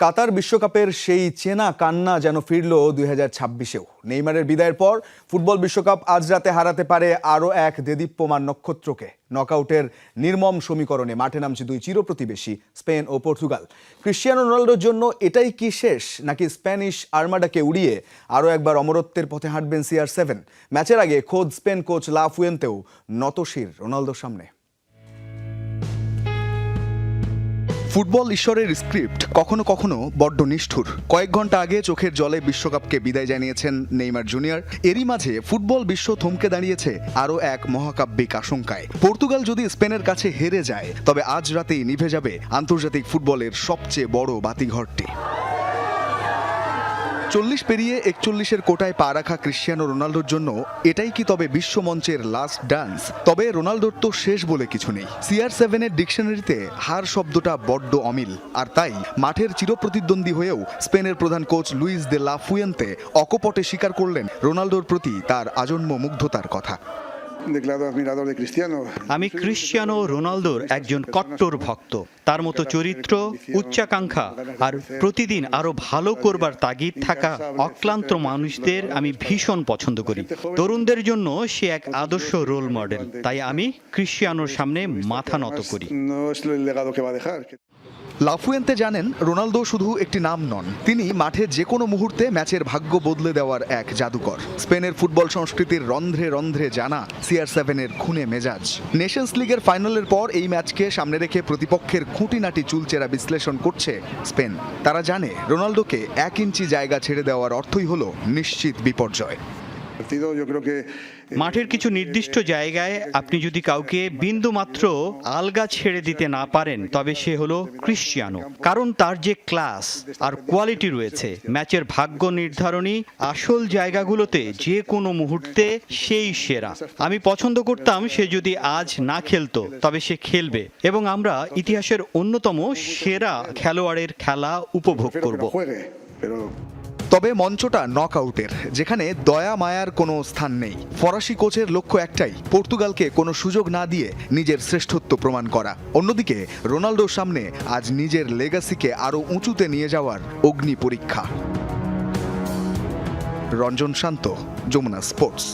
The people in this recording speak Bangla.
কাতার বিশ্বকাপের সেই চেনা কান্না যেন ফিরল 2026-এও। নেইমারের বিদায়ের পর ফুটবল বিশ্বকাপ আজ রাতে হারাতে পারে আরও এক দেদীপ্যমান নক্ষত্রকে। নকআউটের নির্মম সমীকরণে মাঠে নামছে দুই চিরপ্রতিবেশী স্পেন ও পর্তুগাল। ক্রিশ্চিয়ানো রোনাল্ডোর জন্য এটাই কি শেষ, নাকি স্প্যানিশ আর্মাডাকে উড়িয়ে আরও একবার অমরত্বের পথে হাঁটবেন CR7? ম্যাচের আগে খোদ স্পেন কোচ লা ফুয়েন্তেও নতশির রোনাল্ডোর সামনে। ফুটবল ঈশ্বরের স্ক্রিপ্ট কখনো কখনো বড্ড নিষ্ঠুর। কয়েক ঘন্টা আগে চোখের জলে বিশ্বকাপকে বিদায় জানিয়েছেন নেইমার জুনিয়র। এরই মাঝে ফুটবল বিশ্ব থমকে দাঁড়িয়েছে আরও এক মহাকাব্যিক আশঙ্কায়। পর্তুগাল যদি স্পেনের কাছে হেরে যায়, তবে আজ রাতেই নিভে যাবে আন্তর্জাতিক ফুটবলের সবচেয়ে বড় বাতিঘরটি। 40 পেরিয়ে 41-এর কোটায় পা রাখা ক্রিশ্চিয়ানো রোনাল্ডোর জন্য এটাই কি তবে বিশ্বমঞ্চের লাস্ট ডান্স? তবে রোনাল্ডোর তো শেষ বলে কিছু নেই। CR7-এর ডিকশনারিতে হার শব্দটা বড্ড অমিল, আর তাই মাঠের চিরপ্রতিদ্বন্দ্বী হয়েও স্পেনের প্রধান coach Luis de la Fuente অকপটে স্বীকার করলেন রোনাল্ডোর প্রতি তার আজন্ম মুগ্ধতার কথা। আমি ক্রিশ্চিয়ানো রোনালদোর একজন কট্টর ভক্ত। তার মতো চরিত্র, উচ্চাকাঙ্ক্ষা আর প্রতিদিন আরো ভালো করবার তাগিদ থাকা অক্লান্ত মানুষদের আমি ভীষণ পছন্দ করি। তরুণদের জন্য সে এক আদর্শ রোল মডেল, তাই আমি ক্রিশ্চিয়ানোর সামনে মাথা নত করি। লা ফুয়েন্তে জানেন, রোনাল্ডো শুধু একটি নাম নন, তিনি মাঠে যে কোনো মুহূর্তে ম্যাচের ভাগ্য বদলে দেওয়ার এক জাদুকর। স্পেনের ফুটবল সংস্কৃতির রন্ধ্রে রন্ধ্রে জানা CR7-এর খুনে মেজাজ। নেশনস লিগের ফাইনালের পর এই ম্যাচকে সামনে রেখে প্রতিপক্ষের খুঁটিনাটি চুলচেরা বিশ্লেষণ করছে স্পেন। তারা জানে রোনাল্ডোকে 1 ইঞ্চি জায়গা ছেড়ে দেওয়ার অর্থই হলো নিশ্চিত বিপর্যয়। মাঠের কিছু নির্দিষ্ট জায়গায় আপনি যদি কাউকে বিন্দু মাত্র আলগা ছেড়ে দিতে না পারেন, তবে সে হলো ক্রিশ্চিয়ানো। কারণ তার যে ক্লাস আর কোয়ালিটি রয়েছে, ম্যাচের ভাগ্য নির্ধারণী আসল জায়গাগুলোতে যে কোনো মুহূর্তে সেই সেরা। আমি পছন্দ করতাম সে যদি আজ না খেলতো, তবে সে খেলবে এবং আমরা ইতিহাসের অন্যতম সেরা খেলোয়াড়ের খেলা উপভোগ করব। তবে মঞ্চটা নকআউটের, যেখানে দয়া মায়ার কোনো স্থান নেই। ফরাসি কোচের লক্ষ্য একটাই, পর্তুগালকে কোনো সুযোগ না দিয়ে নিজের শ্রেষ্ঠত্ব প্রমাণ করা। অন্যদিকে রোনাল্ডোর সামনে আজ নিজের লেগাসিকে আরও উঁচুতে নিয়ে যাওয়ার অগ্নি পরীক্ষা। রঞ্জন শান্ত, যমুনা স্পোর্টস।